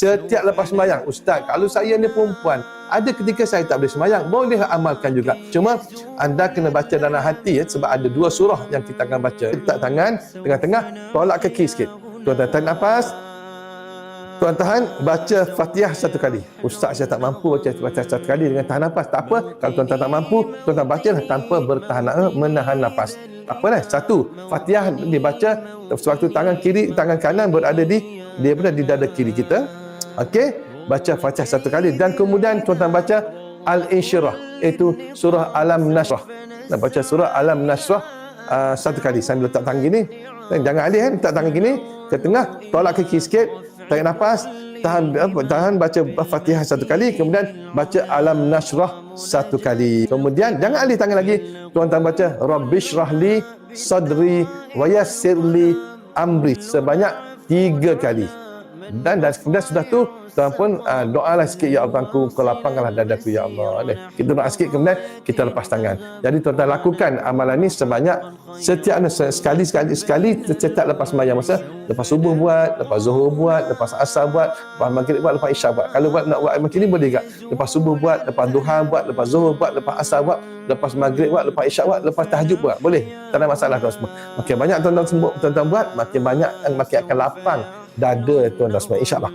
setiap lepas sembahyang. Ustaz, kalau saya ni perempuan, ada ketika saya tak boleh sembahyang, boleh amalkan juga. Cuma anda kena baca dalam hati ya, sebab ada 2 surah yang kita akan baca. Letak tangan tengah-tengah, tolak kaki sikit. Tuan-tuan tarik nafas. Tuan tahan, baca Fatihah 1 kali. Ustaz, saya tak mampu baca Fatihah 1 kali dengan tahan nafas. Tak apa, kalau tuan-tuan tak mampu, tuan-tuan bacalah tanpa menahan nafas. Tak apa lah. 1, Fatihah dibaca sewaktu tangan kiri, tangan kanan berada di dada kiri kita. Okey, baca Fatihah 1 kali dan kemudian tuan-tuan baca Al-Insyirah, iaitu surah Alam Nasrah. Nak baca surah Alam Nasrah 1 kali sambil letak tangan gini. Jangan alih kan, letak tangan gini ke tengah, tolak kaki sikit, tarik nafas, tahan baca Fatihah 1 kali, kemudian baca Alam Nasrah 1 kali. Kemudian jangan alih tangan lagi, tuan-tuan baca Rabbishrahli sadri wa yassirli amri sebanyak 3 kali. Dan kemudian sudah tu tuan pun doalah sikit, ya Allah, kau lapangkanlah dadaku ya Allah. Kita doa sikit, kemudian kita lepas tangan. Jadi tuan-tuan lakukan amalan ni sebanyak sekali setiap lepas sembahyang. Masa lepas subuh buat, lepas zuhur buat, lepas asar buat, lepas maghrib buat, lepas isyak buat. Kalau nak buat macam ni boleh tak? Lepas subuh buat, lepas duha buat, lepas zuhur buat, lepas asar buat, lepas maghrib buat, lepas isyak buat, lepas tahajud buat. Boleh. Tak ada masalah tuan semua. Makin banyak tuan-tuan buat, makin banyak, makin akan lapang dada tuan-tuan semua, insya-Allah.